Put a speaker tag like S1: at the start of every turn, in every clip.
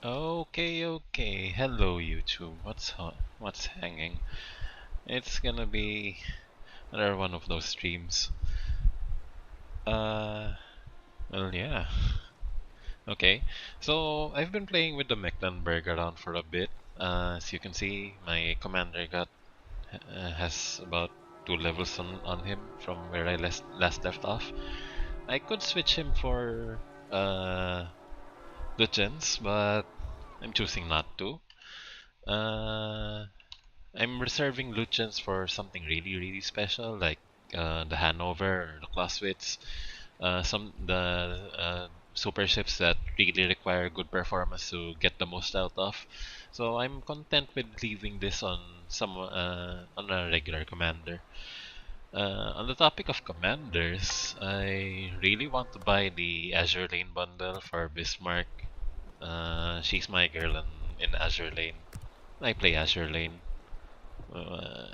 S1: Okay. Hello, YouTube. What's hanging? It's gonna be another one of those streams. Uh, well, yeah. Okay. So I've been playing with the Mecklenburg around for a bit. As you can see, my commander got has about 2 levels on him from where I last left off. I could switch him for uh Luchens, but I'm choosing not to. Uh, I'm reserving Luchens for something really special, like the Hanover or the Clausewitz, some the super ships that really require good performance to get the most out of. So I'm content with leaving this on on a regular commander. On the topic of commanders, I really want to buy the Azure Lane bundle for Bismarck. She's my girl in Azure Lane. I play Azure Lane. Uh,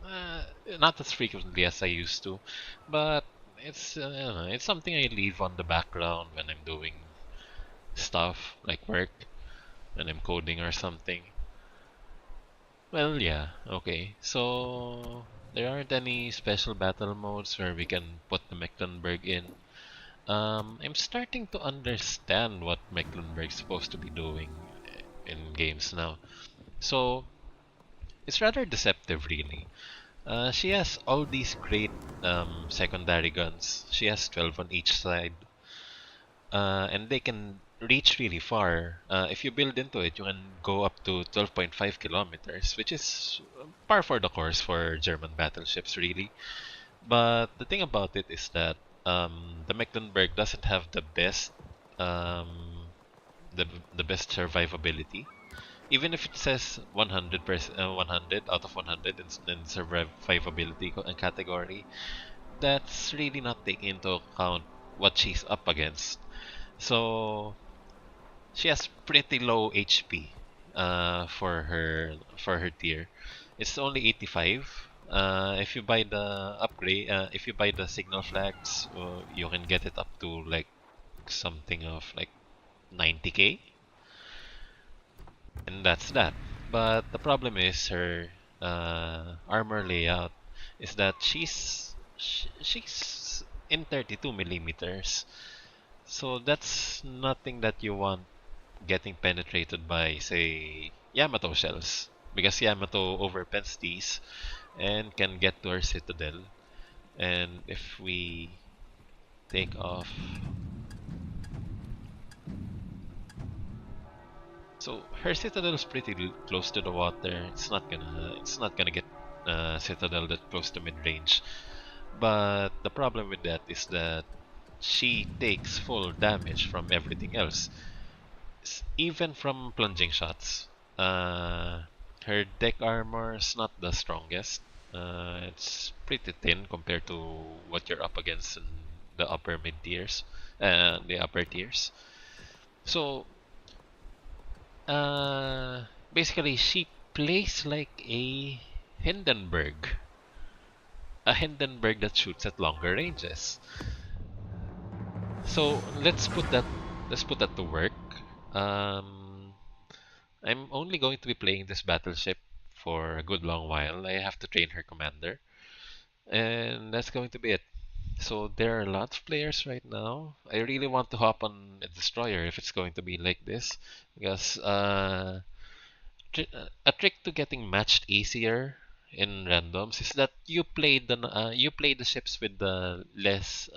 S1: Uh, Not as frequently as I used to, but it's something I leave on the background when I'm doing stuff like work, when I'm coding or something. Well, yeah, okay. So there aren't any special battle modes where we can put the Mecklenburg in. I'm starting to understand what Mecklenburg's supposed to be doing in games now. So it's rather deceptive, really. She has all these great secondary guns. She has 12 on each side, and they can reach really far. If you build into it, you can go up to 12.5 kilometers, which is par for the course for German battleships, really. But the thing about it is that the Mecklenburg doesn't have um, the the best survivability. Even if it says 100%, 100 out of 100 in survivability category, that's really not taking into account what she's up against. So she has pretty low HP for her tier. It's only 85. If you buy the upgrade, if you buy the signal flags, you can get it up to like something of like 90k, and that's that. But the problem is her armor layout is that she's in 32 millimeters. So that's nothing that you want getting penetrated by, say, Yamato shells. Because Yamato overpens these and can get to her citadel. And if we take off. So her citadel is pretty close to the water. It's not gonna get citadel that close to mid range. But the problem with that is that she takes full damage from everything else. Even from plunging shots. Her deck armor is not the strongest. It's pretty thin compared to what you're up against in the upper mid tiers, the upper tiers. So, uh, basically, she plays like a Hindenburg that shoots at longer ranges. So let's put that to work. Um, I'm only going to be playing this battleship for a good long while. I have to train her commander, and that's going to be it. So there are lots of players right now. I really want to hop on a destroyer if it's going to be like this, because a trick to getting matched easier in randoms is that you play the ships with the less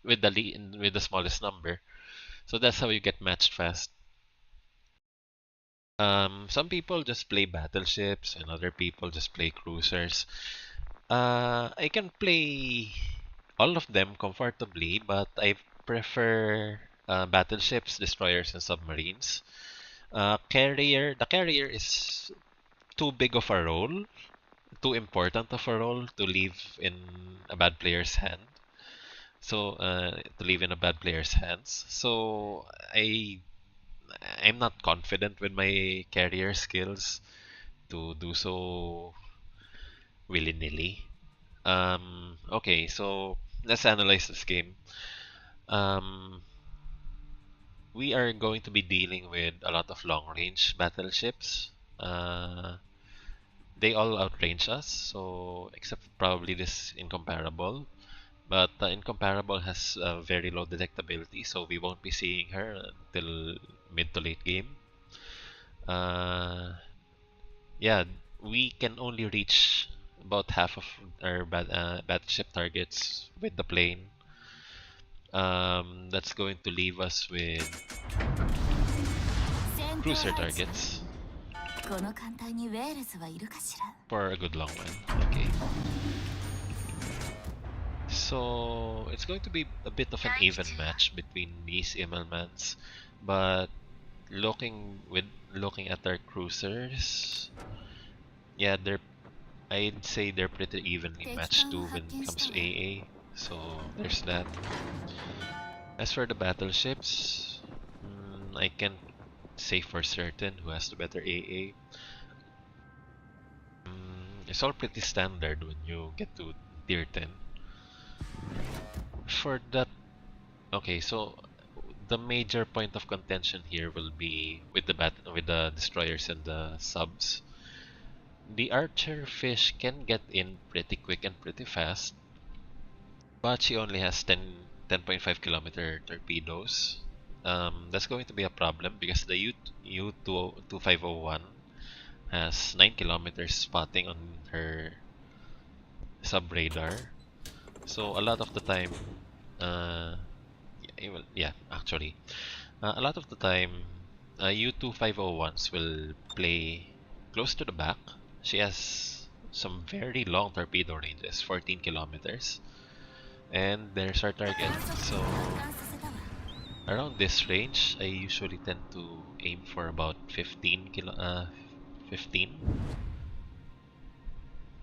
S1: with the smallest number. So that's how you get matched fast. Some people just play battleships, and other people just play cruisers. I can play all of them comfortably, but I prefer battleships, destroyers, and submarines. The carrier is too big of a role, too important of a role to leave in a bad player's hand. So to leave in a bad player's hands. So I I'm not confident with my carrier skills to do so willy-nilly. Okay, so let's analyze this game. Um, we are going to be dealing with a lot of long-range battleships. They all outrange us, so except probably this Incomparable. But Incomparable has very low detectability, so we won't be seeing her until mid to late game. Yeah, we can only reach about half of our battleship targets with the plane. That's going to leave us with cruiser targets for a good long one. Okay. So it's going to be a bit of an even match between these Immelmans, but looking at our cruisers, yeah, I'd say they're pretty evenly matched too when it comes to AA. So there's that. As for the battleships, I can't say for certain who has the better AA. It's all pretty standard when you get to tier 10. For that, okay, so the major point of contention here will be with the destroyers and the subs. The archer fish can get in pretty quick and pretty fast, but she only has 10.5 kilometer torpedoes. That's going to be a problem because the U2501 has 9 kilometers spotting on her sub radar. So a lot of the time, yeah, actually, a lot of the time, U2501s will play close to the back. She has some very long torpedo ranges, 14 kilometers. And there's our target. So around this range, I usually tend to aim for about 15.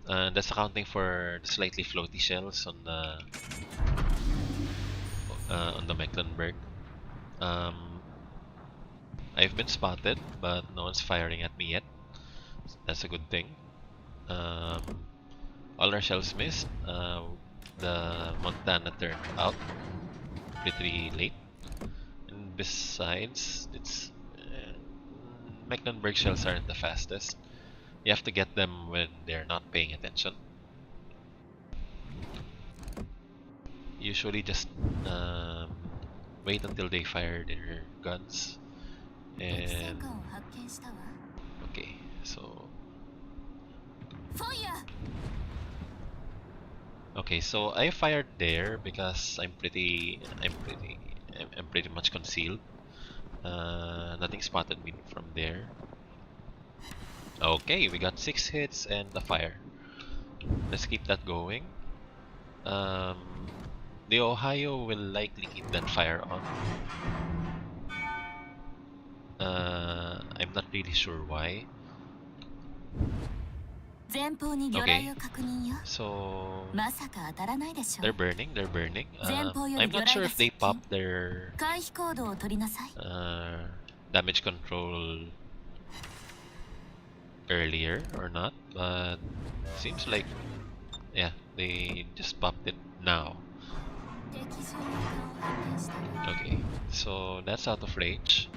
S1: That's accounting for the slightly floaty shells on the Mecklenburg. I've been spotted, but no one's firing at me yet. That's a good thing. All our shells missed. The Montana turned out pretty late. And besides, it's Mecklenburg shells aren't the fastest. You have to get them when they're not paying attention. Usually just wait until they fire their guns. And okay, so I fired there because I'm pretty much concealed. Nothing spotted me from there. Okay, we got 6 hits and a fire. Let's keep that going. The Ohio will likely keep that fire on. I'm not really sure why. Okay, so they're burning. I'm not sure if they popped their damage control earlier or not, but seems like, yeah, they just popped it now. Okay, so that's out of range.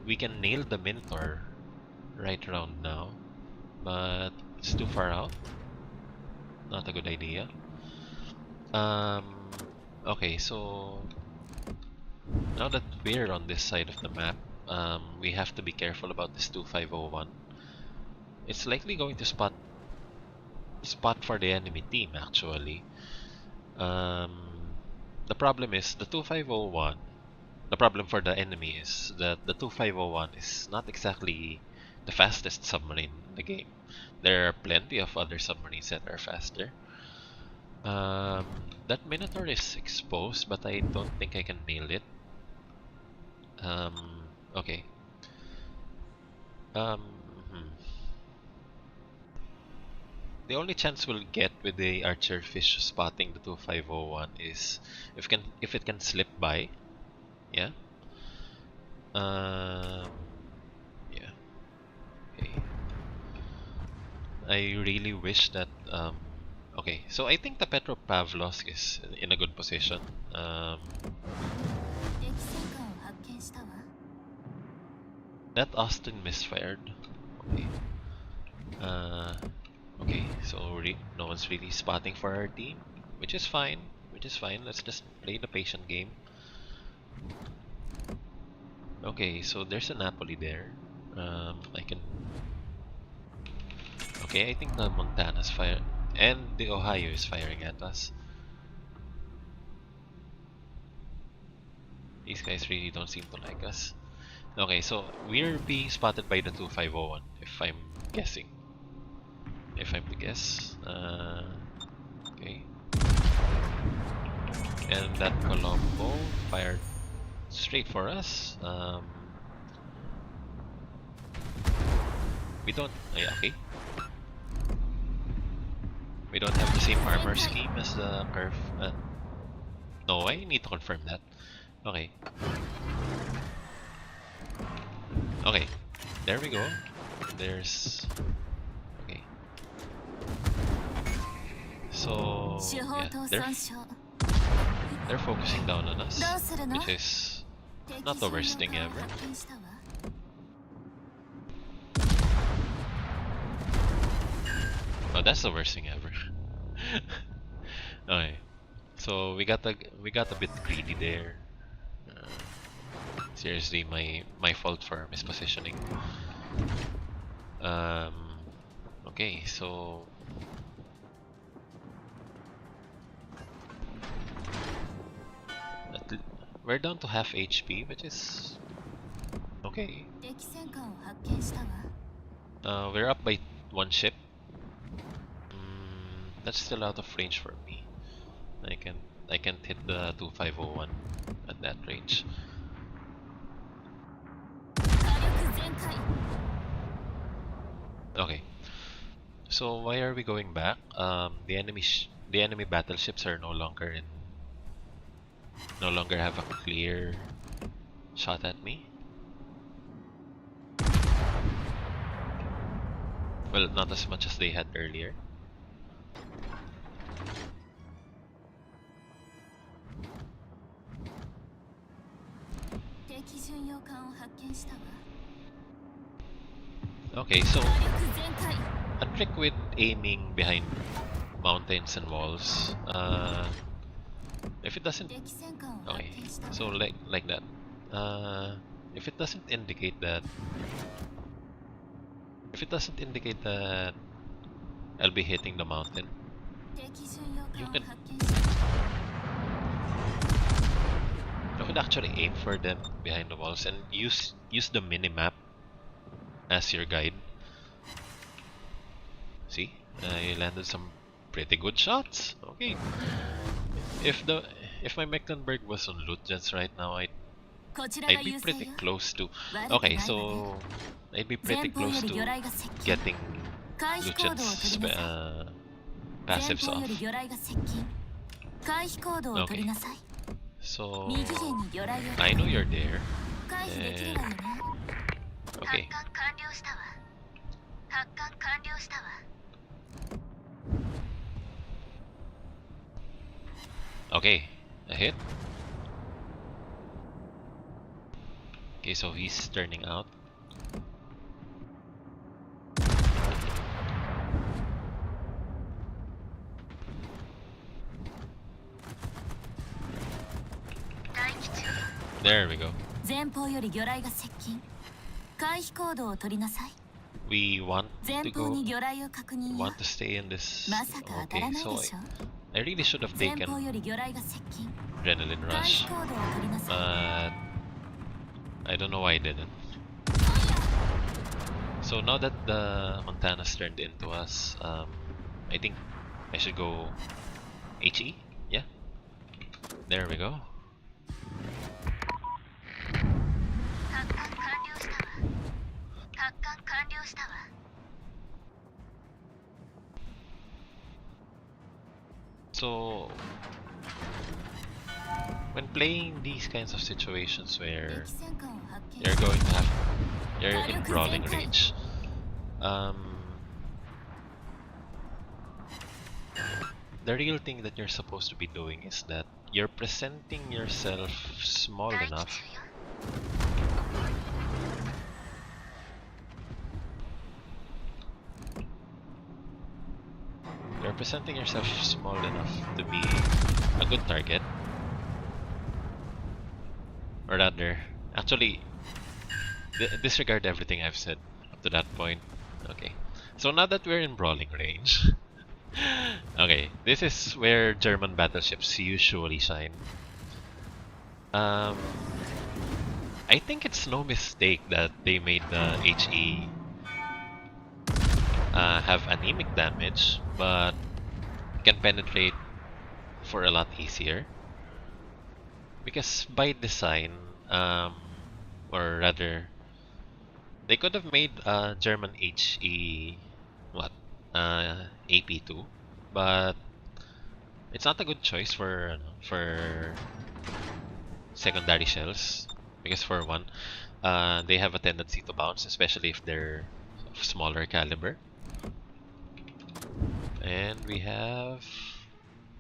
S1: We can nail the Minotaur right around now, but it's too far out. Not a good idea. Okay, so now that we're on this side of the map, we have to be careful about this 2501. It's likely going to spot for the enemy team actually. The problem is the 2501. The problem for the enemy is that the 2501 is not exactly the fastest submarine in the game. There are plenty of other submarines that are faster. That Minotaur is exposed, but I don't think I can nail it. Okay. The only chance we'll get with the archer fish spotting the 2501 is if it can slip by. Yeah. Yeah. Okay. I really wish that okay, so I think the Petropavlovsk is in a good position. That Austin misfired. Okay. Okay, so no one's really spotting for our team, which is fine. Which is fine. Let's just play the patient game. Okay, so there's a Napoli there. I can. Okay, I think the Montana's fire and the Ohio is firing at us. These guys really don't seem to like us. Okay, so we're being spotted by the 2501, if I'm guessing. If I'm to guess. Okay. And that Colombo fired straight for us. We don't. Yeah, okay. We don't have the same armor scheme as the Curve. No, I need to confirm that. Okay. Okay. There we go. There's. Okay. So yeah, they're focusing down on us, which is not the worst thing ever. Oh, that's the worst thing ever. Okay, so we got a bit greedy there. Seriously, my fault for mispositioning. Okay, so we're down to half HP, which is okay. We're up by one ship. That's still out of range for me. I can't hit the 2501 at that range. Okay. So why are we going back? The enemy battleships are no longer have a clear shot at me. Well, not as much as they had earlier. Okay, so a trick with aiming behind mountains and walls. If it doesn't, okay, so like that. If it doesn't indicate that, I'll be hitting the mountain, you could actually aim for them behind the walls and use the mini-map as your guide. See, I landed some pretty good shots. Okay, if my Mecklenburg was on loot gens right now, I'd be pretty close to. Okay, so I'd be pretty close to getting loot gens passives off. Okay. So I know you're there. And, okay. Okay, a hit. Okay, so he's turning out. There we go. We want to stay in this. Okay, so I really should have taken Adrenaline Rush, but I don't know why I didn't. So now that the Montana's turned into us, I think I should go HE? Yeah. There we go. So when playing these kinds of situations where you're in brawling range, the real thing that you're supposed to be doing is that you're presenting yourself small enough presenting yourself small enough to be a good target. Or rather, actually, disregard everything I've said up to that point. Okay. So now that we're in brawling range, okay, this is where German battleships usually shine. I think it's no mistake that they made the HE have anemic damage, but can penetrate for a lot easier. Because by design, or rather, they could have made German HE what AP2, but it's not a good choice for secondary shells because for one, they have a tendency to bounce, especially if they're of smaller caliber. And we have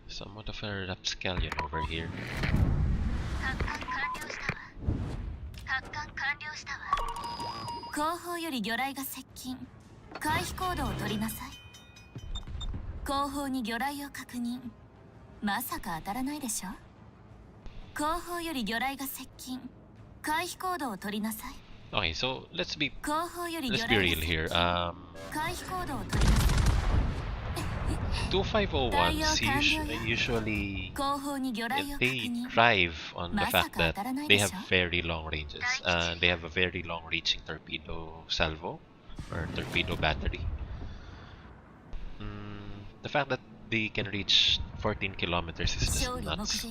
S1: somewhat of a rapscallion over here.
S2: 後方より魚雷が接近。回避行動を取りなさい。後方に魚雷を確認。まさか当たらないでしょ。後方より魚雷が接近。回避行動を取りなさい。
S1: Okay, so let's be
S2: 後方より魚
S1: real
S2: 雷が接
S1: here.
S2: 近。回避行動を取りなさい。
S1: 2501s usually they thrive on the fact that they have very long ranges. They have a very long-reaching torpedo salvo or torpedo battery. The fact that they can reach 14 kilometers is just nuts.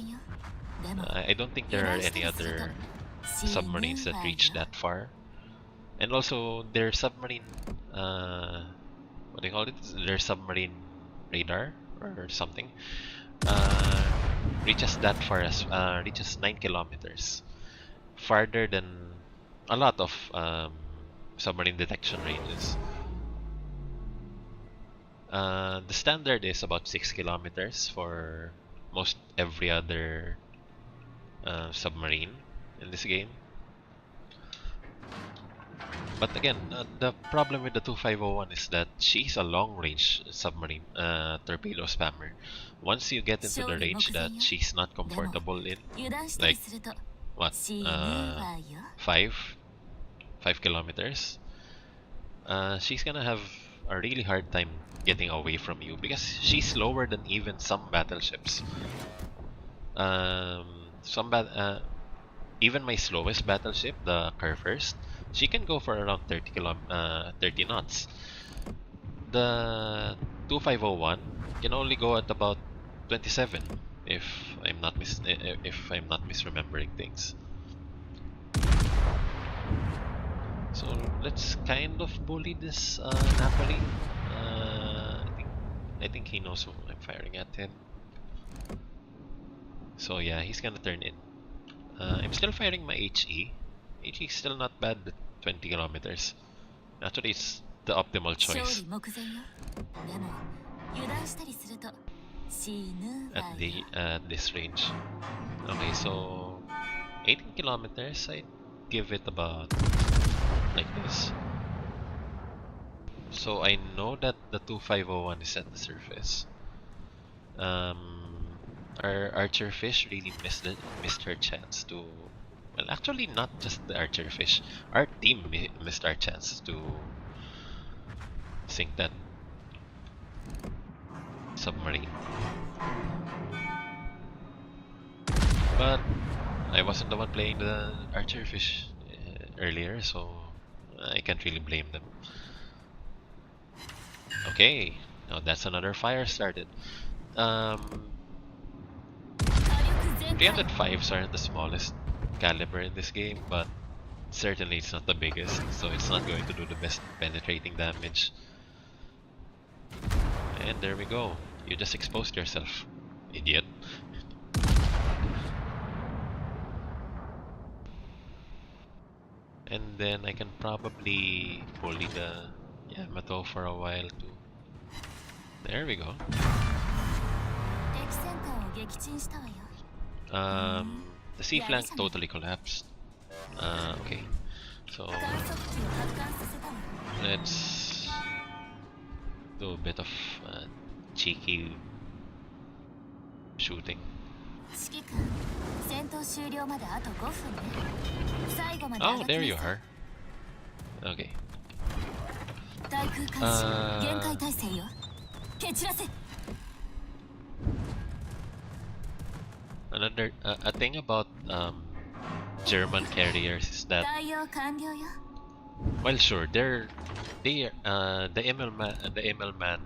S1: I don't think there are any other submarines that reach that far. And also, their submarine, what do you call it? Their submarine radar or something reaches that far as reaches 9 kilometers, farther than a lot of submarine detection ranges. The standard is about 6 kilometers for most every other submarine in this game. But again, the problem with the 2501 is that she's a long-range submarine torpedo spammer. Once you get into the range that she's not comfortable in, like what, 5 kilometers, she's gonna have a really hard time getting away from you because she's slower than even some battleships. Even my slowest battleship, the Curvers, she can go for around 30 knots. The 2501 can only go at about 27, if I'm not misremembering things. So let's kind of bully this Napoli. I think he knows who I'm firing at him. So yeah, he's gonna turn in. I'm still firing my HE. HE is still not bad at 20 kilometers. Actually, it's the optimal choice at this range. Okay, so 18 kilometers, I'd give it about like this. So I know that the 2501 is at the surface. Our archer fish really missed her chance to. Well, actually, not just the archer fish. Our team missed our chance to sink that submarine. But I wasn't the one playing the archer fish earlier, so I can't really blame them. Okay, now that's another fire started. 305s aren't the smallest caliber in this game, but certainly it's not the biggest, so it's not going to do the best penetrating damage. And there we go. You just exposed yourself, idiot. And then I can probably bully the Yamato for a while too. There we go. The sea flank totally collapsed. Okay, so let's do a bit of cheeky shooting.
S2: 指揮官、戦闘終了まであと5分ね。最後まで上
S1: Oh,
S2: がって
S1: there
S2: な
S1: you
S2: さい。
S1: are. Okay.
S2: 対空監視、限界態勢よ。蹴散らせ。
S1: Another a thing about German carriers is that
S2: 対応完了よ。
S1: well, sure, the Immelman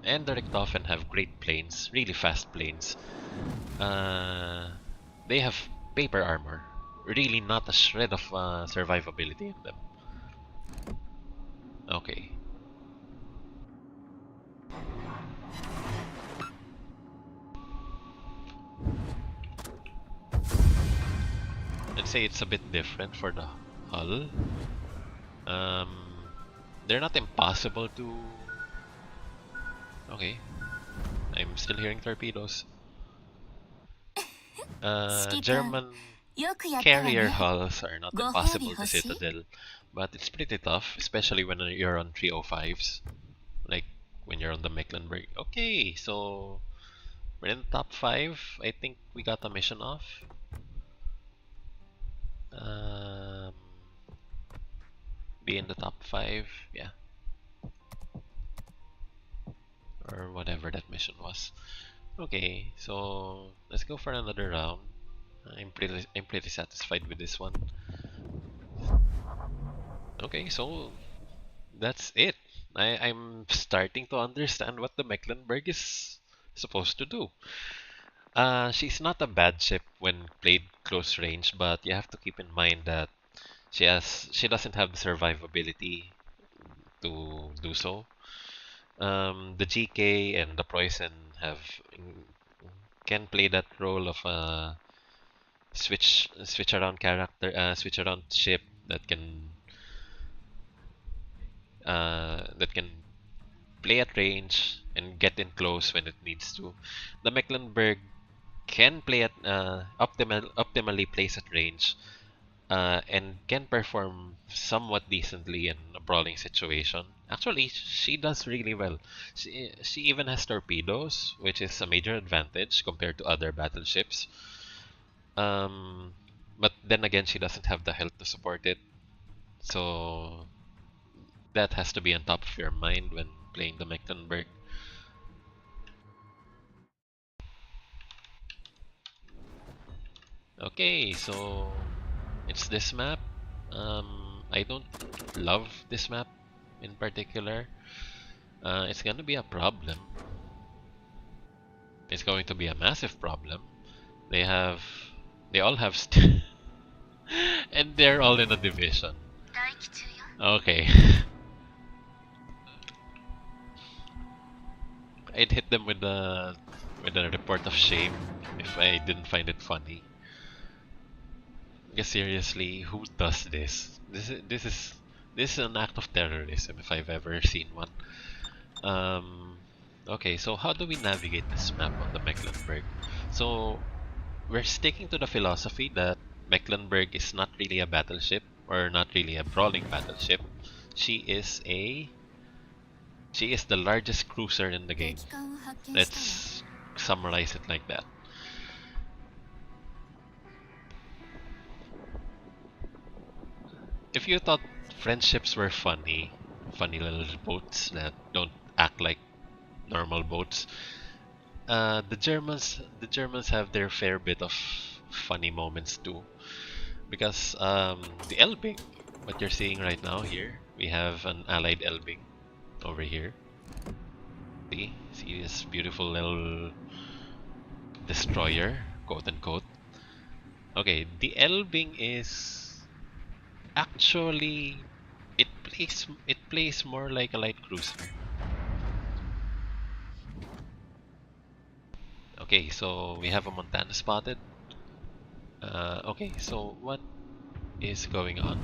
S1: and the Richthofen have great planes, really fast planes. They have paper armor, really not a shred of survivability in them. Okay. Let's say it's a bit different for the hull. Um, they're not impossible to. Okay, I'm still hearing torpedoes.
S2: 指揮官、
S1: German
S2: よくやったわ
S1: carrier
S2: ね。
S1: hulls are not
S2: ご褒美
S1: impossible
S2: 欲
S1: to
S2: しい？
S1: Citadel, but it's pretty tough, especially when you're on 305s, like when you're on the Mecklenburg. Okay, so we're in the top 5. I think we got a mission off. Um, be in the top 5, yeah, or whatever that mission was. Okay, so let's go for another round. I'm pretty satisfied with this one. Okay, so that's it. I'm starting to understand what the Mecklenburg is supposed to do. She's not a bad ship when played close range, but you have to keep in mind that she doesn't have the survivability to do so. The GK and the Preußen can play that role of a switch around character, switch around ship that can play at range and get in close when it needs to. The Mecklenburg can play at optimally place at range and can perform somewhat decently in a brawling situation. Actually, she does really well. She even has torpedoes, which is a major advantage compared to other battleships. Um, but then again, she doesn't have the health to support it, so that has to be on top of your mind when playing the Mecklenburg. Okay, so it's this map. I don't love this map in particular. It's gonna be a problem. It's going to be a massive problem. They have, they all have, and they're all in a division. Okay, I'd hit them with a report of shame if I didn't find it funny. Because seriously, who does this? This is an act of terrorism if I've ever seen one. Um, okay, so how do we navigate this map on the Mecklenburg? So we're sticking to the philosophy that Mecklenburg is not really a battleship or not really a brawling battleship. She is a she is the largest cruiser in the game.
S2: 敵艦を発見したわ。
S1: Let's summarize it like that. If you thought friendships were funny little boats that don't act like normal boats, the Germans have their fair bit of funny moments too. Because the Elbing, what you're seeing right now here, we have an allied Elbing over here. See this beautiful little destroyer, quote unquote. Okay, the Elbing is actually it plays more like a light cruiser. Okay, so we have a Montana spotted. Okay, so what is going on?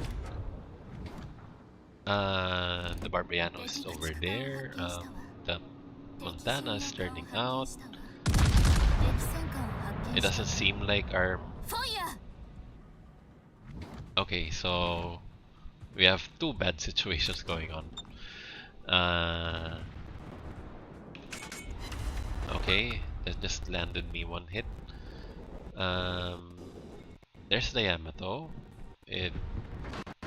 S1: The Barbiano is
S2: 敵が
S1: over
S2: 地下艦を
S1: there.
S2: 発見したわ。
S1: The
S2: 敵
S1: Montana is
S2: 戦艦を
S1: turning
S2: 発
S1: out.
S2: 見したわ。敵戦艦を発
S1: It
S2: 見した
S1: doesn't
S2: わ。
S1: seem like our...
S2: ファイヤー。
S1: Okay, so we have two bad situations going on. Uh, Okay, that just landed me one hit. Um, there's the Yamato. It's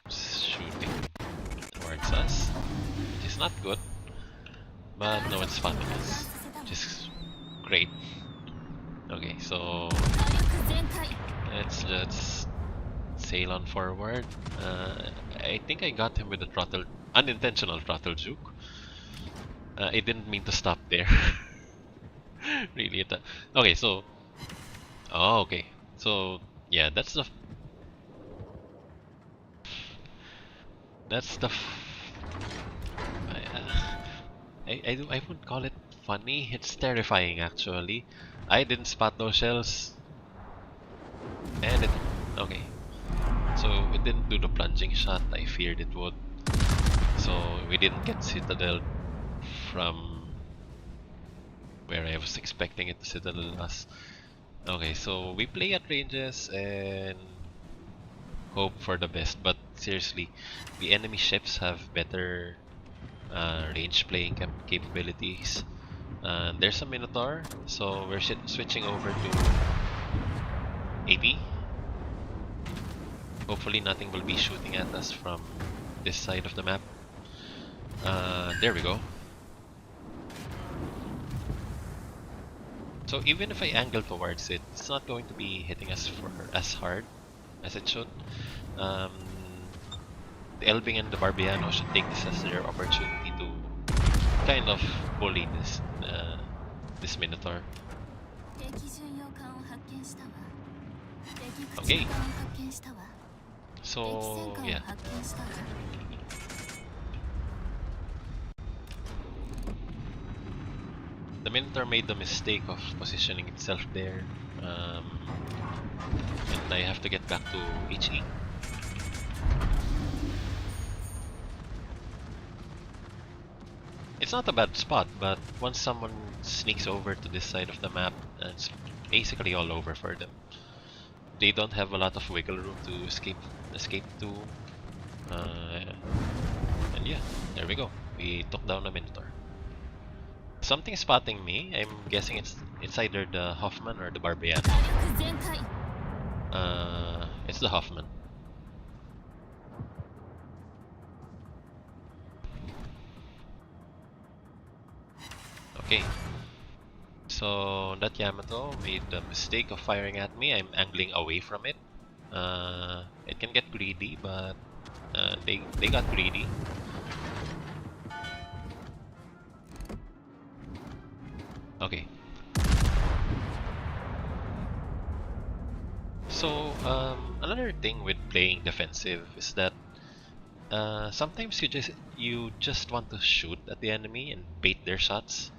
S1: shooting towards us, which is not good. But no, it's spotting us, which is great. Okay, so let's just sail on forward. I think I got him with a throttle, unintentional throttle juke. I didn't mean to stop there. Really, okay. So, oh, okay. So, yeah, that's the. I wouldn't call it funny. It's terrifying, actually. I didn't spot those shells, and it. Okay, so it didn't do the plunging shot I feared it would. So we didn't get Citadel from where I was expecting it to Citadel us. Okay, so we play at ranges and hope for the best. But seriously, the enemy ships have better range playing capabilities. There's a Minotaur, so we're switching over to AV. Hopefully nothing will be shooting at us from this side of the map. There we go. So even if I angle towards it, it's not going to be hitting us for as hard as it should. Um, the Elving and the Barbiano should take this as their opportunity to kind of bully this Minotaur. Okay. So yeah. The Minotaur made the mistake of positioning itself there. And I have to get back to HE. It's not a bad spot, but once someone sneaks over to this side of the map, it's basically all over for them. They don't have a lot of wiggle room to escape to. And yeah, there we go. We took down a Minotaur. Something spotting me. I'm guessing it's either the Hoffman or the Barbiano. It's the Hoffman. Okay. So that Yamato made the mistake of firing at me. I'm angling away from it. It can get greedy, but they got greedy. Okay. So another thing with playing defensive is that sometimes you just want to shoot at the enemy and bait their shots.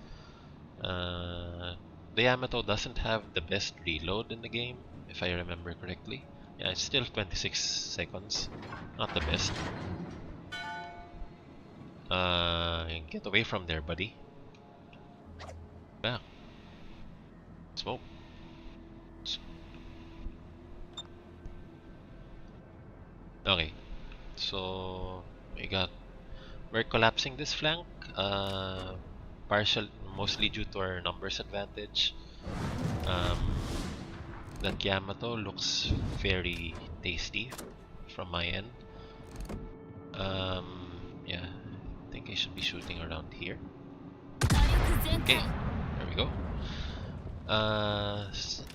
S1: The Yamato doesn't have the best reload in the game, if I remember correctly. Yeah, it's still 26 seconds. Not the best. Get away from there, buddy. Yeah. Smoke. Okay. So we're collapsing this flank. Partial, mostly due to our numbers advantage. Um, that Yamato looks very tasty from my end. Yeah, I think I should be shooting around here. Okay, there we go.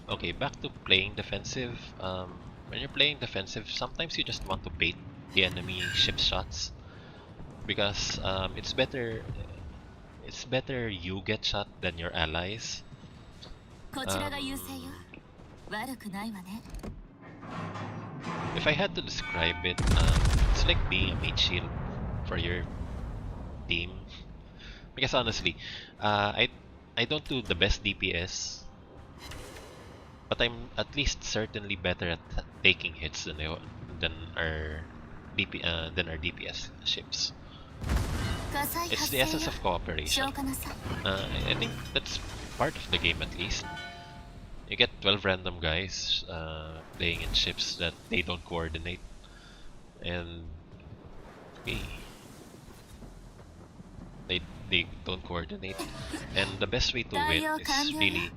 S1: Okay, back to playing defensive. When you're playing defensive, sometimes you just want to bait the enemy ship shots because it's better you get shot than your allies. If I had to describe it, it's like being a mate shield for your team. Because honestly, I don't do the best DPS, but I'm at least certainly better at taking hits than our DPS ships. It's the essence of cooperation. I think that's part of the game at least. You get 12 random guys playing in ships that they don't coordinate, and okay, they don't coordinate. And the best way to win is really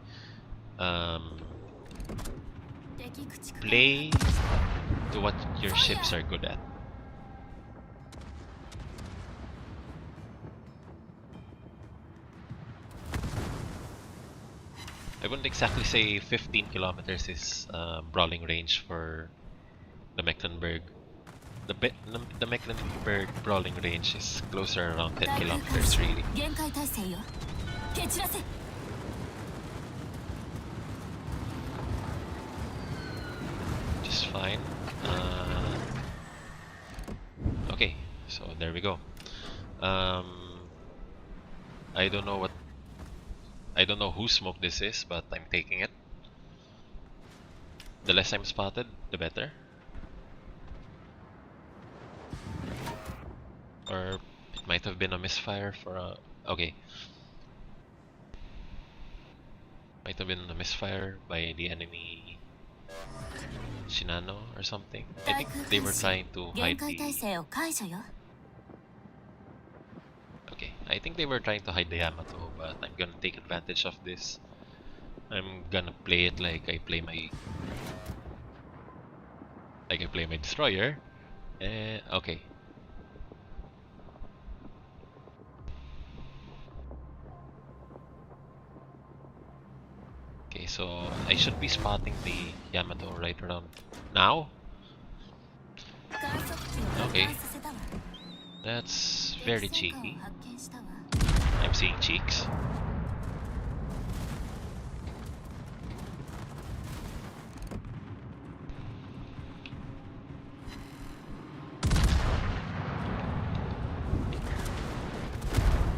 S1: play to what your ships are good at. I wouldn't exactly say 15 kilometers is brawling range for the Mecklenburg. The Mecklenburg brawling range is closer around 10 kilometers really. Just fine. Okay, so there we go. I don't know whose smoke this is, but I'm taking it. The less I'm spotted, the better. Or it might have been a misfire for a... Okay. Might have been a misfire by the enemy Shinano or something. I think they were trying to hide the... Okay, I think they were trying to hide the Yamato, but I'm gonna take advantage of this. I'm gonna play it like I play my... destroyer. Okay. Okay, so I should be spotting the Yamato right around now. Okay. That's very cheeky. I'm seeing cheeks.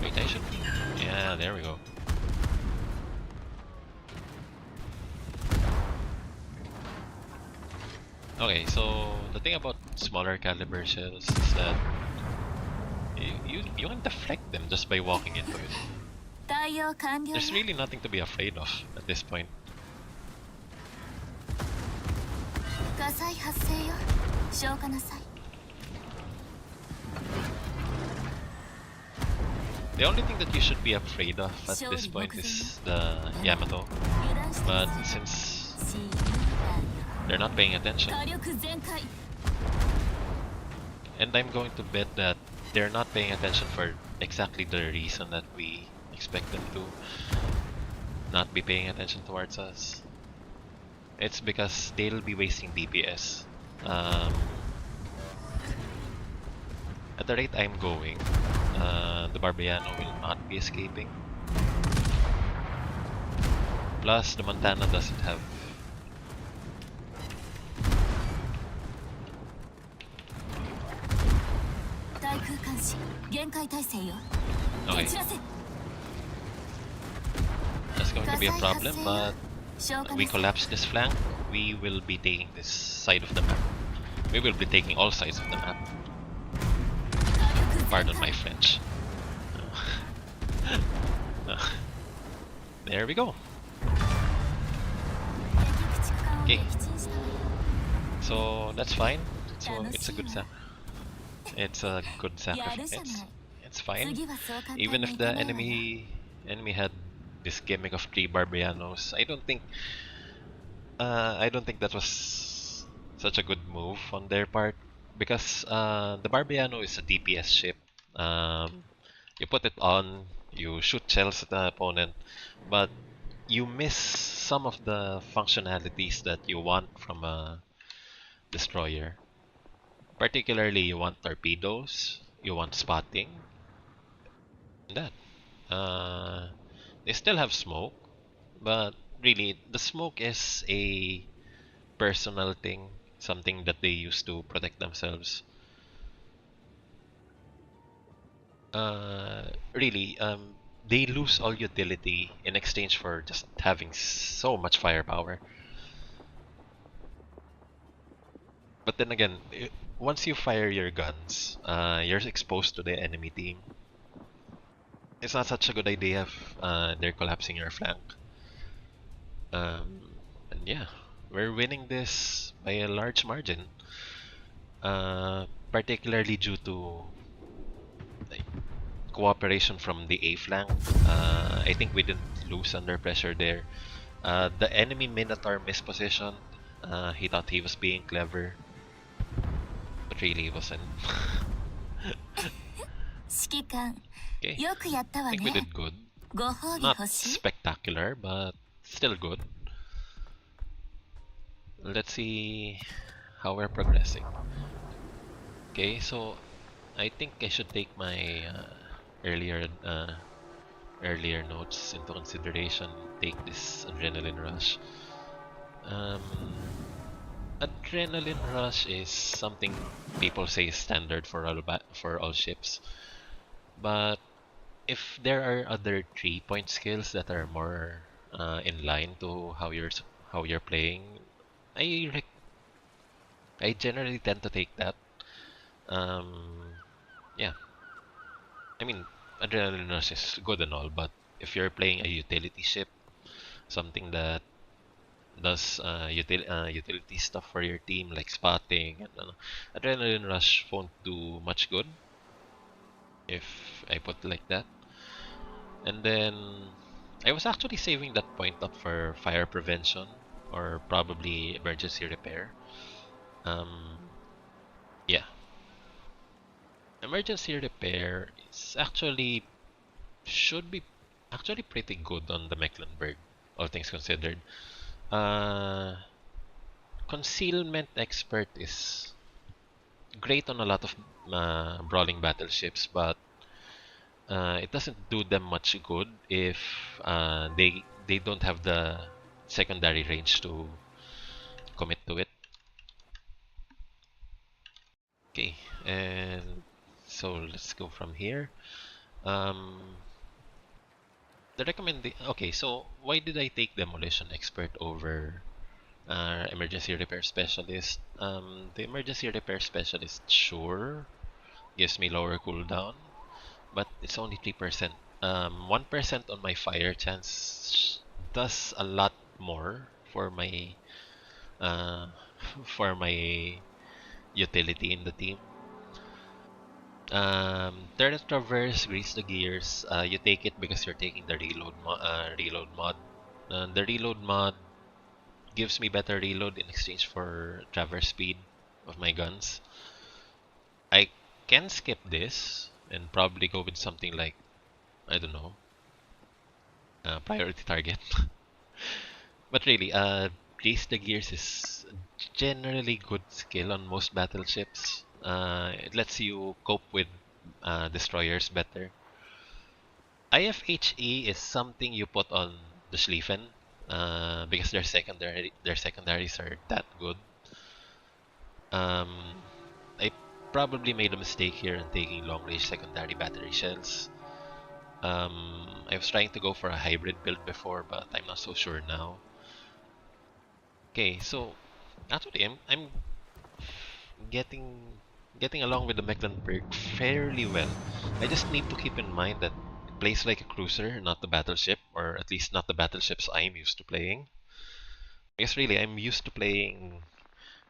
S1: Wait, I should... Yeah, there we go. Okay, so the thing about smaller caliber shells is that you can deflect them just by walking into it. There's really nothing to be afraid of at this point. The only thing that you should be afraid of at this point is the Yamato, but since they're not paying attention, and I'm going to bet that they're not paying attention for exactly the reason that we expect them to not be paying attention towards us. It's because they'll be wasting DPS. At the rate I'm going, the Barbiano will not be escaping. Plus, the Montana doesn't have... Okay. That's going to be a problem, but we collapse this flank, we will be taking this side of the map. We will be taking all sides of the map. Pardon my French. There we go. Okay. So that's fine. So it's a good sacrifice. It's fine. Even if the enemy had this gimmick of 3 Barbianos, I don't think that was such a good move on their part, because the Barbiano is a DPS ship. You put it on, you shoot shells at the opponent, but you miss some of the functionalities that you want from a destroyer. Particularly, you want torpedoes, you want spotting, and that. They still have smoke, but really, the smoke is a personal thing, something that they use to protect themselves. Really, they lose all utility in exchange for just having so much firepower. But then again, once you fire your guns, you're exposed to the enemy team. It's not such a good idea if they're collapsing your flank. And yeah, we're winning this by a large margin. Particularly due to cooperation from the A flank. I think we didn't lose under pressure there. The enemy Minotaur mispositioned. He thought he was being clever, but really he wasn't.
S2: 指揮官
S1: Okay,
S2: よくやった
S1: I
S2: わ
S1: think we
S2: ね
S1: did good.
S2: ご褒美
S1: Not
S2: 欲しい
S1: spectacular, but still good. Let's see how we're progressing. Okay, so I think I should take my earlier earlier notes into consideration. Take this adrenaline rush. Um, Adrenaline rush is something people say is standard for all ships, but if there are other 3-point skills that are more in line to how you're playing, I I generally tend to take that. Um, yeah, I mean, adrenaline rush is good and all, but if you're playing a utility ship, something that does utility stuff for your team like spotting and adrenaline rush won't do much good if I put it like that. And then I was actually saving that point up for fire prevention or probably emergency repair. Um, yeah, emergency repair is actually should be actually pretty good on the Mecklenburg, all things considered. Uh, Concealment expert is great on a lot of brawling battleships, but it doesn't do them much good if they don't have the secondary range to commit to it. Okay, and so let's go from here. Um, the recommend. Okay, so why did I take demolition expert over emergency repair specialist? The emergency repair specialist sure gives me lower cooldown, but it's only 3%. 1% on my fire chance does a lot more uh, for my utility in the team. Turn and traverse, grease the gears. You take it because you're taking the reload mod. The reload mod gives me better reload in exchange for traverse speed of my guns. I can skip this and probably go with something like, I don't know, priority target. But really, grease the gears is generally good skill on most battleships. It lets you cope with destroyers better. IFHE is something you put on the Schlieffen because their secondaries are that good. I probably made a mistake here in taking long range secondary battery shells. I was trying to go for a hybrid build before, but I'm not so sure now. Okay, so actually I'm getting getting along with the Mecklenburg fairly well. I just need to keep in mind that it plays like a cruiser, not the battleship, or at least not the battleships I'm used to playing. Because really, I'm used to playing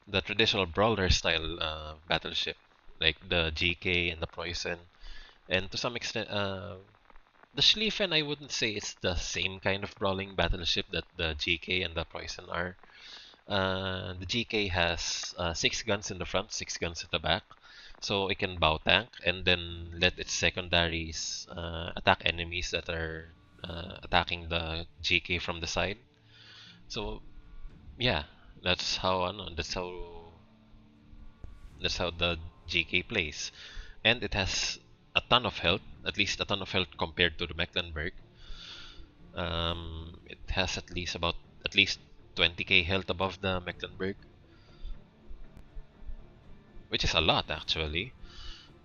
S1: the traditional brawler style battleship, like the GK and the Preußen, and to some extent, the Schlieffen I wouldn't say it's the same kind of brawling battleship that the GK and the Preußen are. The GK has 6 guns in the front, 6 guns at the back, so it can bow tank and then let its secondaries attack enemies that are attacking the GK from the side. So yeah, that's how that's how the GK plays, and it has a ton of health, at least a ton of health compared to the Mecklenburg. It has at least 20k health above the Mecklenburg, which is a lot actually.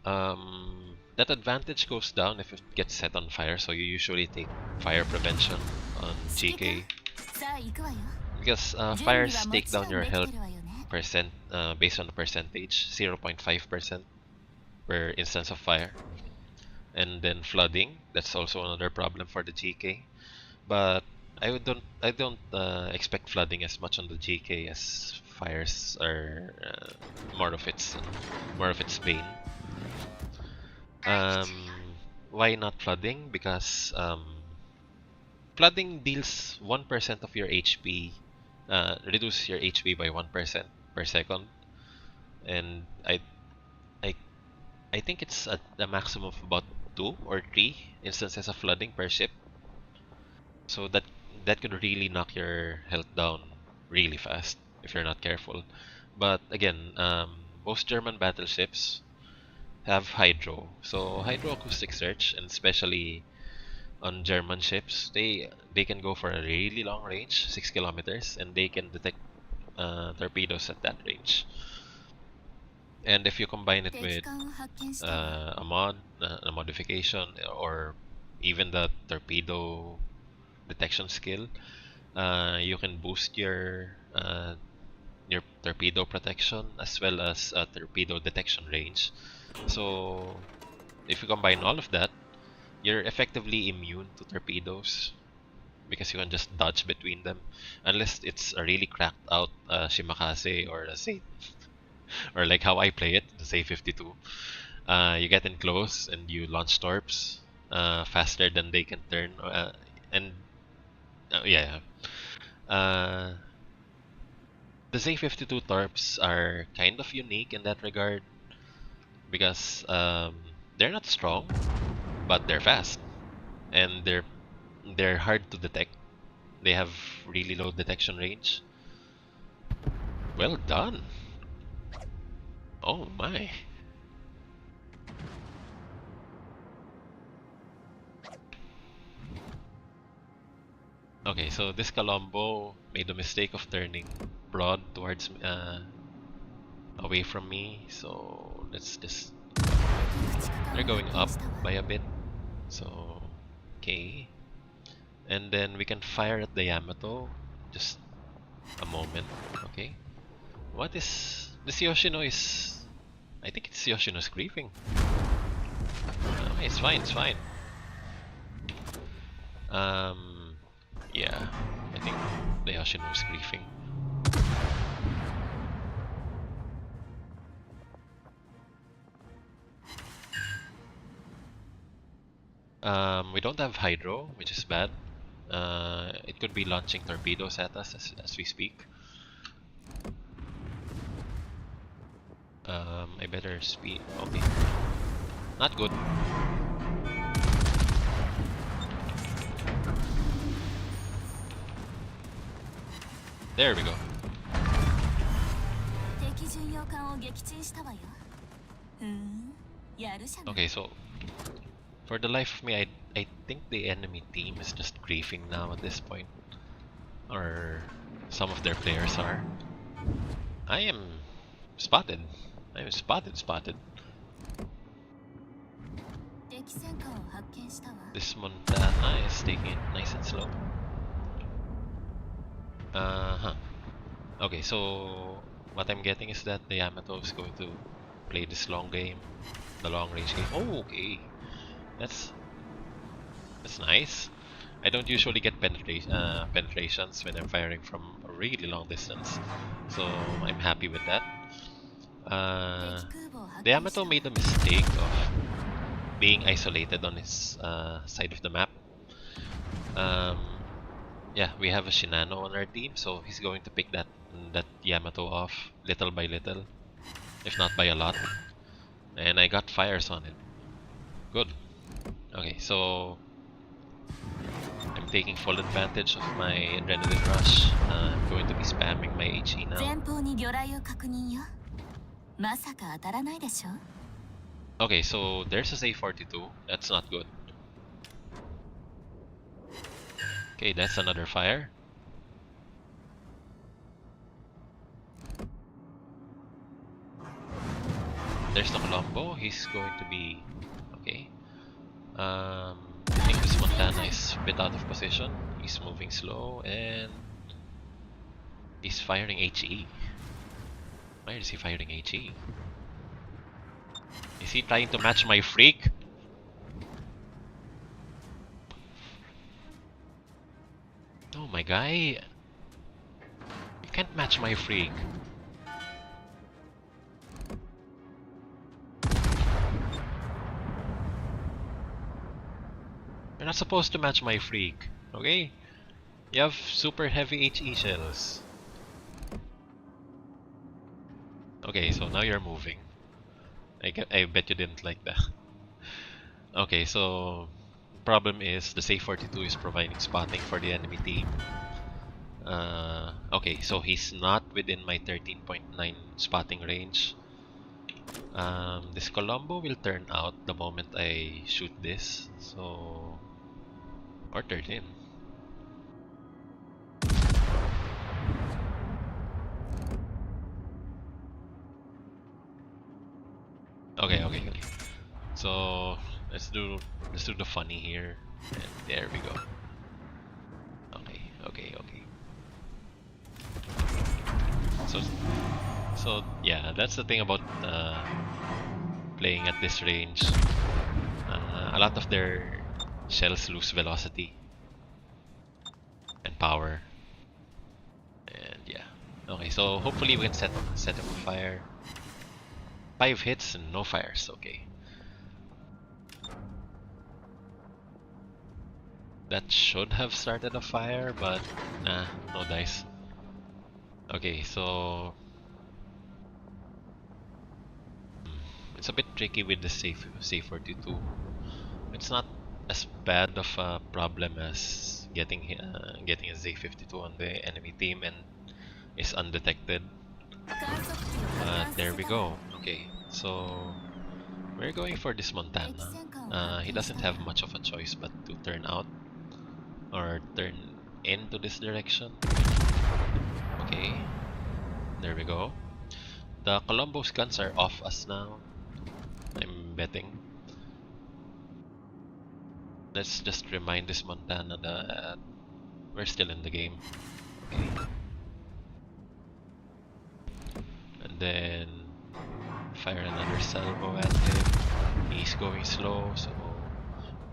S1: That advantage goes down if it gets set on fire, so you usually take fire prevention on
S2: 指揮官
S1: GK
S2: さあ行くわよ
S1: because
S2: 準備
S1: fires
S2: はも
S1: take
S2: ち
S1: down
S2: ろん
S1: your
S2: でき
S1: health
S2: てるわよね
S1: percent based on the percentage, 0.5% per instance of fire. And then flooding, that's also another problem for the GK. But I don't expect flooding as much on the GK as fires are more of its bane. Um, Why not flooding? Because flooding deals 1% of your HP, reduce your HP by 1% per second, and I I think it's at a maximum of about 2 or 3 instances of flooding per ship. So that could really knock your health down really fast if you're not careful. But again, most German battleships have hydro, so hydroacoustic search, and especially on German ships, they can go for a really long range, 6 kilometers, and they can detect torpedoes at that range. And if you combine it
S2: 敵
S1: with
S2: 艦を発見したわ。
S1: a modification, or even the torpedo detection skill, you can boost your torpedo protection as well as torpedo detection range. So if you combine all of that, you're effectively immune to torpedoes because you can just dodge between them, unless it's a really cracked out Shimakase or a Sei, or like how I play it, the Sei 52. You get in close and you launch torps faster than they can turn, and yeah. The Sei 52 torps are kind of unique in that regard because they're not strong, but they're fast, and they're hard to detect. They have really low detection range. Well done. Oh my. Okay, so this Colombo made the mistake of turning broad towards away from me. So let's just
S2: 敵駆逐艦
S1: they're
S2: を
S1: going
S2: 発
S1: up
S2: 見したわ。
S1: by a bit. So okay, and then we can fire at the Yamato. Just a moment. Okay. What is this Yoshino is? I think it's Yoshino's griefing. It's fine. It's fine. Yeah, I think the Yoshino's griefing. We don't have hydro, which is bad. It could be launching torpedoes at us as we speak. I better speed. Okay, not good. There we go.
S2: 敵巡洋艦を撃沈したわよ。ふーん、やるじゃない。
S1: Okay, so for the life of me, I think the enemy team is just griefing now at this point, or some of their players are. I am spotted. I am spotted.
S2: 敵戦艦を発見したわ。
S1: This Montana is taking it nice and slow. Okay, so what I'm getting is that the Yamato is going to play this long game, the long range game. Oh, okay, that's nice. I don't usually get penetrations when I'm firing from a really long distance, so I'm happy with that.
S2: 敵空母を発
S1: The
S2: 見した
S1: Yamato
S2: わ。
S1: made the mistake of being isolated on his side of the map. Yeah, we have a Shinano on our team, so he's going to pick that Yamato off little by little, if not by a lot. And I got fires on it. Good. Okay, so I'm taking full advantage of my adrenaline rush. I'm going to be spamming my HE now.
S2: 前方に魚雷を確認よ。まさか当たらないでしょ。
S1: Okay, so there's a A42. That's not good. Okay, that's another fire. There's the Colombo. He's going to be okay. I think this Montana is a bit out of position. He's moving slow and he's firing HE. Why is he firing HE? Is he trying to match my freak? Oh my guy, you can't match my freak. You're not supposed to match my freak, okay? You have super heavy HE shells. Okay, so now you're moving. I bet you didn't like that. Okay, so problem is the Safe 42 is providing spotting for the enemy team. Okay, so he's not within my 13.9 spotting range. This Colombo will turn out the moment I shoot this, so... or 13. Okay. So let's do the funny here, and there we go. Okay. So yeah, that's the thing about playing at this range. A lot of their shells lose velocity and power, and yeah. Okay, so hopefully we can set him on fire. 5 hits and no fires. Okay. That should have started a fire, but nah, no dice. Okay, so it's a bit tricky with the safe 42. It's not as bad of a problem as getting a Z52 on the enemy team and is undetected. But there we go. Okay, so we're going for this Montana. He doesn't have much of a choice but to turn out or turn into this direction. Okay, there we go. The Colombo's guns are off us now, I'm betting. Let's just remind this Montana that we're still in the game. Okay. And then fire another salvo at him. He's going slow, so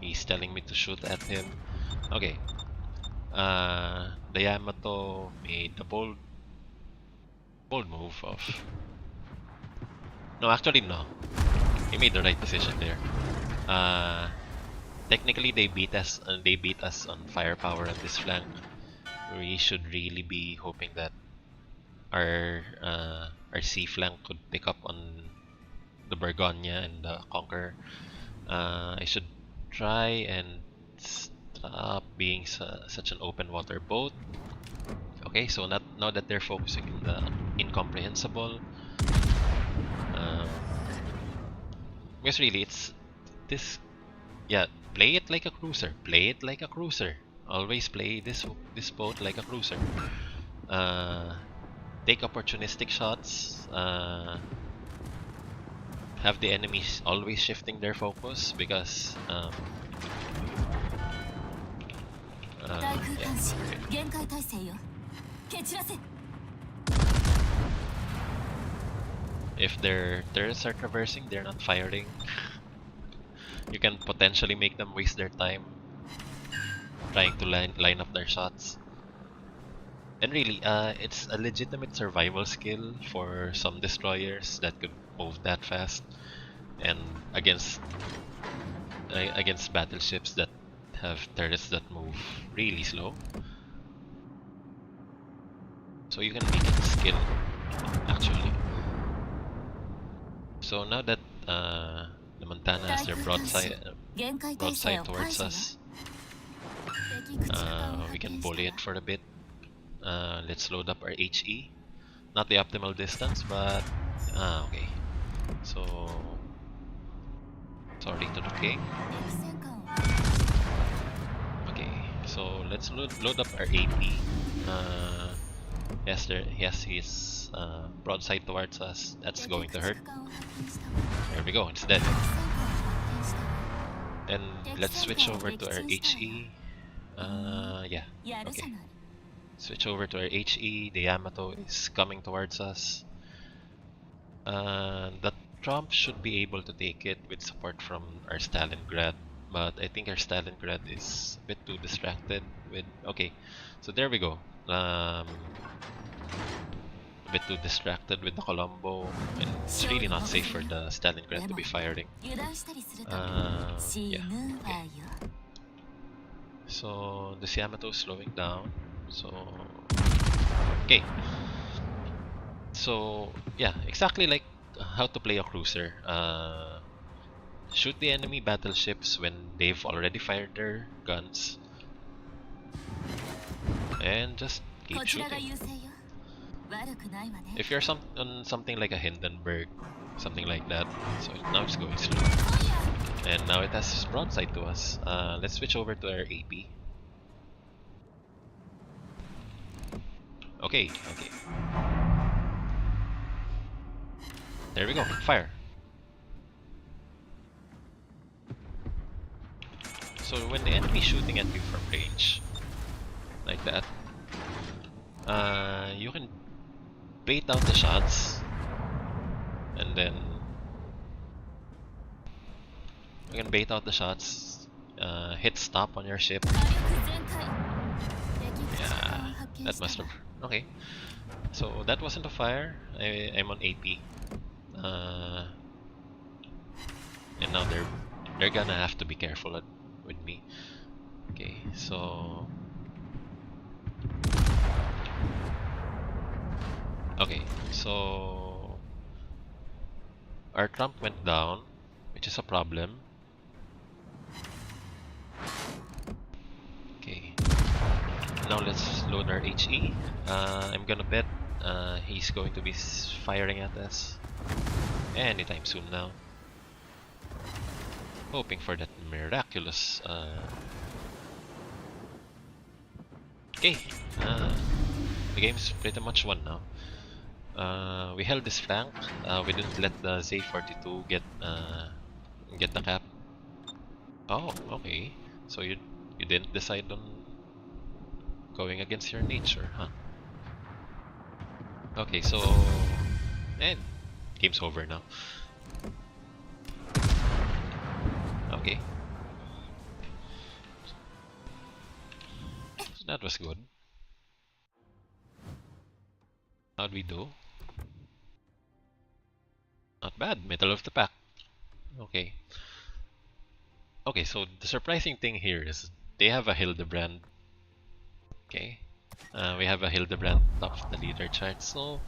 S1: he's telling me to shoot at him. Okay. The Yamato made a bold move of... No, actually no. He made the right decision there. Technically they beat us on firepower on this flank. We should really be hoping that our C flank could pick up on the Burgonia and the Conqueror. I should try and stop being such an open water boat. Okay, so now that they're focusing on the incomprehensible, because really it's this. Yeah, play it like a cruiser. Play it like a cruiser. Always play this boat like a cruiser. Take opportunistic shots. Have the enemies always shifting their focus because if their turrets are traversing, they're not firing. You can potentially make them waste their time trying to line up their shots. And really, it's a legitimate survival skill for some destroyers that could move that fast, and against battleships that have turrets that move really slow. So you can make it a skill, actually. So now that the Montana has their broadside towards us, we can bully it for a bit. Let's load up our HE. Not the optimal distance, but okay. So sorry to the king. Okay, so let's load up our AP. Yes, he has his broadside towards us. That's going to hurt. There we go. It's dead. Then let's switch over to our HE. Yeah. Okay. Switch over to our HE. The Yamato is coming towards us. The Trump should be able to take it with support from our Stalingrad, but I think our Stalingrad is a bit too distracted with... Okay, so there we go. A bit too distracted with the Colombo, and it's really not safe for the Stalingrad to be firing. Yeah, okay. So this Yamato is slowing down. So okay. So yeah, exactly like how to play a cruiser. Shoot the enemy battleships when they've already fired their guns, and just keep
S2: こちらが
S1: shooting.
S2: 優勢よ。悪くないわね。
S1: If you're on something like a Hindenburg, something like that, so now it's going slow. And now it has broadside to us. Let's switch over to our AP. Okay, okay. There we go. Fire. So when the enemy's shooting at you from range, like that, you can bait out the shots, and then you can bait out the shots, hit stop on your ship.
S2: 火力全開。敵が
S1: Yeah,
S2: 炸弾を発見
S1: that
S2: した
S1: must
S2: わ
S1: have. Okay, so that wasn't a fire. I'm on AP, and now they're gonna have to be careful with me. Okay, so okay, so our Trump went down, which is a problem. Okay, now let's load our HE. I'm gonna bet he's going to be firing at us anytime soon now. Hoping for that miraculous. Okay, the game's pretty much won now. We held this flank. We didn't let the Z42 get the cap. Oh, okay. So you didn't decide on going against your nature, huh? Okay, so and game's over now. Okay, so that was good. How'd we do? Not bad. Middle of the pack. Okay. Okay, so the surprising thing here is they have a Hildebrand. Okay. We have a Hildebrand top of the leader chart, so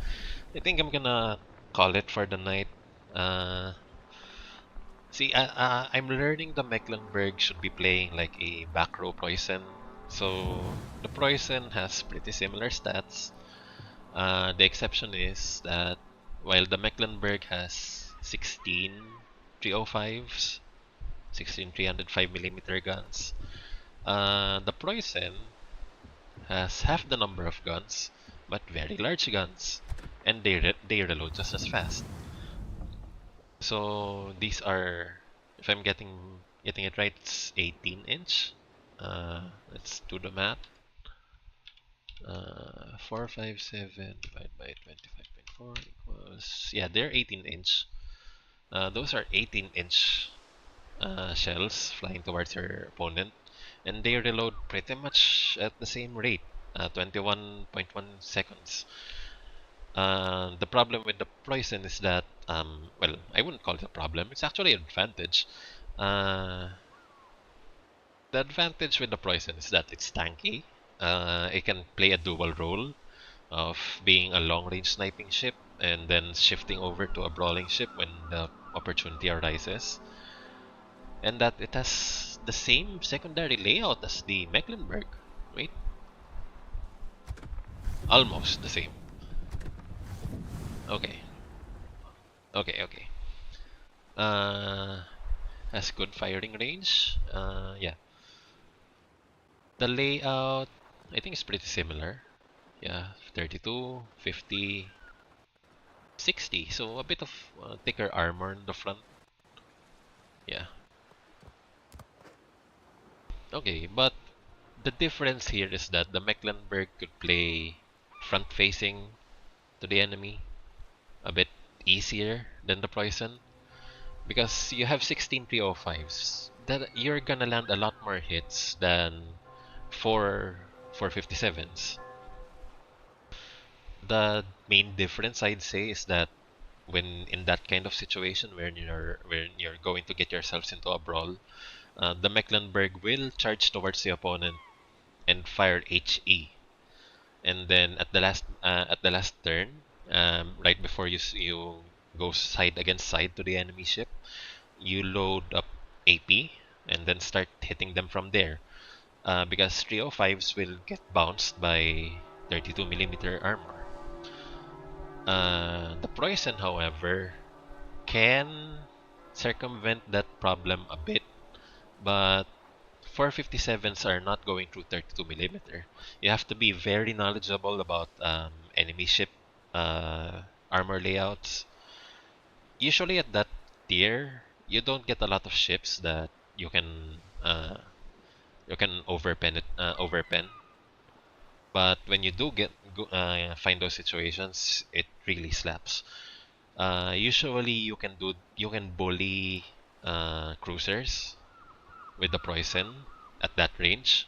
S1: I think I'm gonna call it for the night. Uh, See, I'm learning the Mecklenburg should be playing like a back row Preußen. So the Preußen has pretty similar stats. The exception is that while the Mecklenburg has 16 305s, 16 305mm guns, the Preußen has half the number of guns, but very large guns, and they reload just as fast. So these are, if I'm getting it right, it's 18-inch. Let's do the math. 457 divided by 25.4 equals, yeah, they're 18-inch. Those are 18-inch shells flying towards your opponent, and they reload pretty much at the same rate, 21.1 seconds. The problem with the Preußen is that, well, I wouldn't call it a problem. It's actually an advantage. Uh, the advantage with the Preußen is that it's tanky. It can play a dual role of being a long-range sniping ship and then shifting over to a brawling ship when the opportunity arises. And that it has the same secondary layout as the Mecklenburg. Wait. Almost the same. Okay. Okay. Has good firing range. Yeah. The layout, I think, is pretty similar. Yeah, 32, 50, 60. So a bit of thicker armor in the front. Yeah. Okay, but the difference here is that the Mecklenburg could play front-facing to the enemy a bit easier than the Preußen, because you have 16 305s. That you're gonna land a lot more hits than 457s. The main difference, I'd say, is that when in that kind of situation where you're going to get yourselves into a brawl, the Mecklenburg will charge towards the opponent and fire HE. And then at the last turn, right before you go side against side to the enemy ship, you load up AP and then start hitting them from there. Because 305s will get bounced by 32mm armor. The Poison, however, can circumvent that problem a bit, but 457s are not going through 32mm. You have to be very knowledgeable about enemy ship armor layouts. Usually at that tier, you don't get a lot of ships that you can overpen. But when you do find those situations, it really slaps. Usually you can bully cruisers with the poison at that range.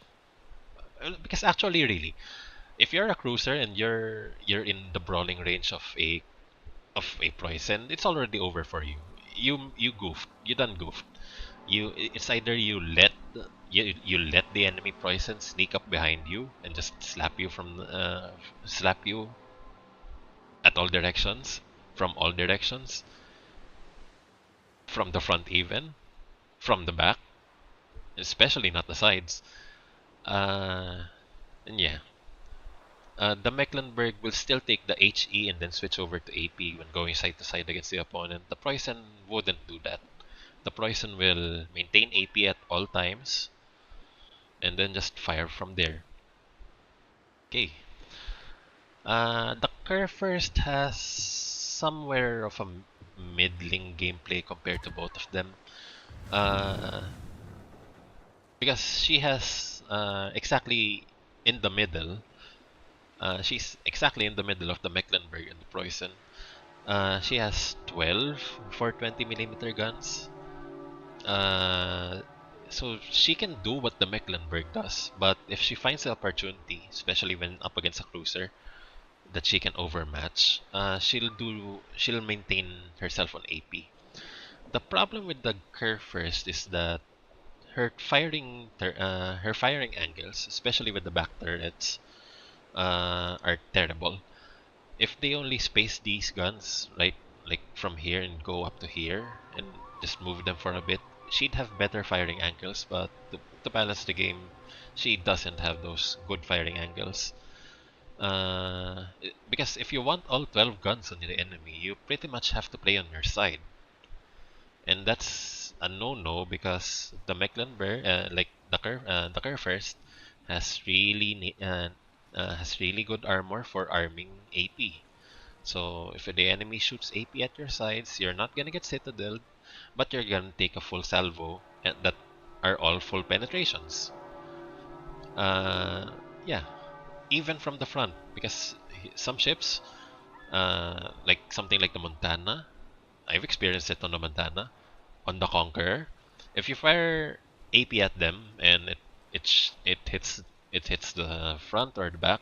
S1: Because actually, really, if you're a cruiser and you're in the brawling range of a poison, it's already over for you. You goofed. You done goofed. It's either you let the enemy poison sneak up behind you and just slap you at all directions, from all directions, from the front even, from the back, especially not the sides. Uh, and yeah, the Mecklenburg will still take the HE and then switch over to AP when going side to side against the opponent. The Preußen wouldn't do that. The Preußen will maintain AP at all times and then just fire from there. Okay. The Kerr first has somewhere of a middling gameplay compared to both of them. Uh, because she has exactly in the middle. She's exactly in the middle of the Mecklenburg and the Preußen. She has 12 420mm guns. Uh, so she can do what the Mecklenburg does, but if she finds the opportunity, especially when up against a cruiser that she can overmatch, she'll maintain herself on AP. The problem with the Kerr first is that her firing angles, especially with the back turrets, are terrible. If they only space these guns, right, like from here and go up to here and just move them for a bit, she'd have better firing angles, but to balance the game, she doesn't have those good firing angles. Because if you want all 12 guns on the enemy, you pretty much have to play on your side. And that's a no-no because the Mecklenburg, like the Kerr first, has has really good armor for arming AP. So if the enemy shoots AP at your sides, you're not gonna get citadeled, but you're gonna take a full salvo and that are all full penetrations. Uh, yeah, even from the front, because some ships, like something like the Montana, I've experienced it on the Montana, on the Conqueror. If you fire AP at them and it hits the front or the back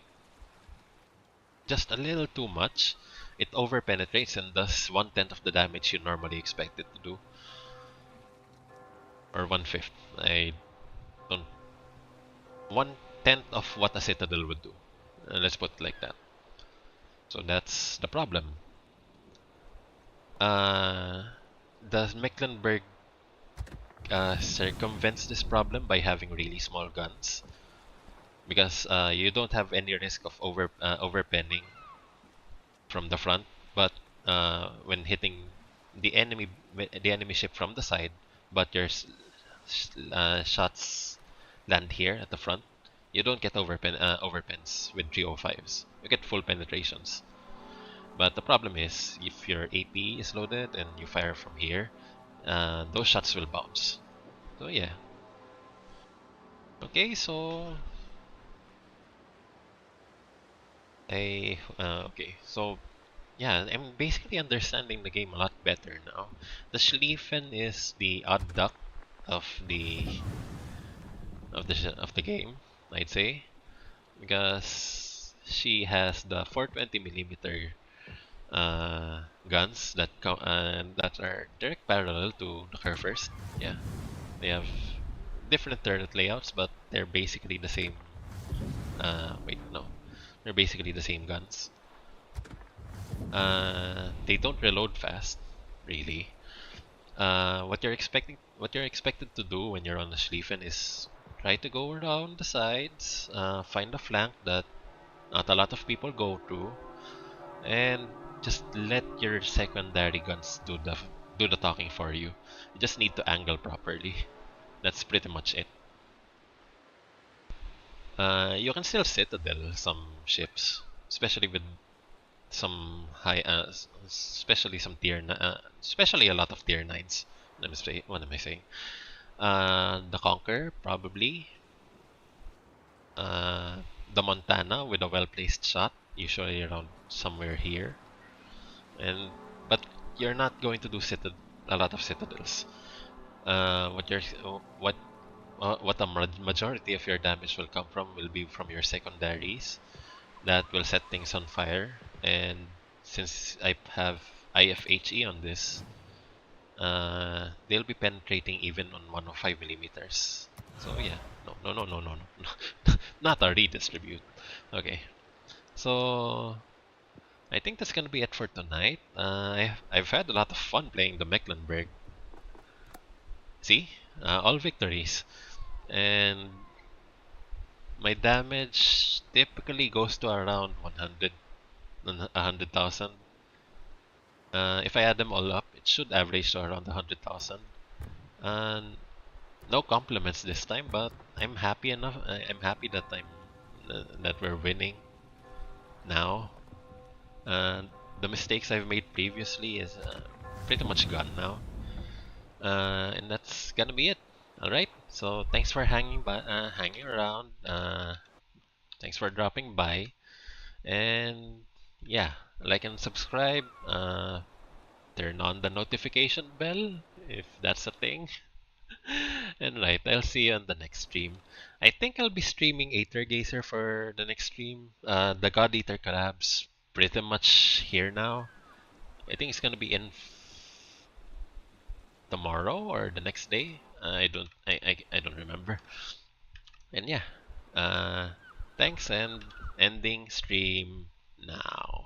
S1: just a little too much, it over penetrates and does 1/10 of the damage you normally expect it to do, or 1/5. I don't 1/10 of what a citadel would do. Let's put it like that. So that's the problem. Uh, the Mecklenburg circumvents this problem by having really small guns because you don't have any risk of overpenning from the front, but when hitting the enemy ship from the side, but your shots land here at the front, you don't get overpens with 305s. You get full penetrations. But the problem is, if your AP is loaded and you fire from here, those shots will bounce. So yeah. Okay, so so yeah, I'm basically understanding the game a lot better now. The Schlieffen is the odd duck of of the game, I'd say, because she has the 420mm guns that are direct parallel to the Curvers. Yeah, they have different turret layouts, but they're basically the same Wait, no. They're basically the same guns. They don't reload fast, really. What you're expected to do when you're on the Schlieffen is try to go around the sides, find a flank that not a lot of people go to, and just let your secondary guns do the talking for you. You just need to angle properly. That's pretty much it. You can still citadel some ships, especially with some high, especially some especially a lot of tier nines. What am I saying? The Conquer probably. Uh, the Montana with a well-placed shot, usually around somewhere here. And but you're not going to do a lot of citadels. What you're what the majority of your damage will come from will be from your secondaries that will set things on fire. And since I have IFHE on this, they'll be penetrating even on 105 millimeters. So yeah, no, not a redistribute. Okay, so I think that's gonna be it for tonight. I've had a lot of fun playing the Mecklenburg. See, all victories, and my damage typically goes to around 100,000. If I add them all up, it should average to around 100,000. And no compliments this time, but I'm happy enough. I'm happy that that we're winning now. And the mistakes I've made previously is pretty much gone now. And that's gonna be it. All right. So thanks for hanging around. Thanks for dropping by. And yeah, like and subscribe. Turn on the notification bell if that's a thing. And right, I'll see you on the next stream. I think I'll be streaming Aether Gazer for the next stream. The God Eater collabs pretty much here now. I think it's gonna be in tomorrow or the next day. I don't remember. And yeah, uh, thanks and ending stream now.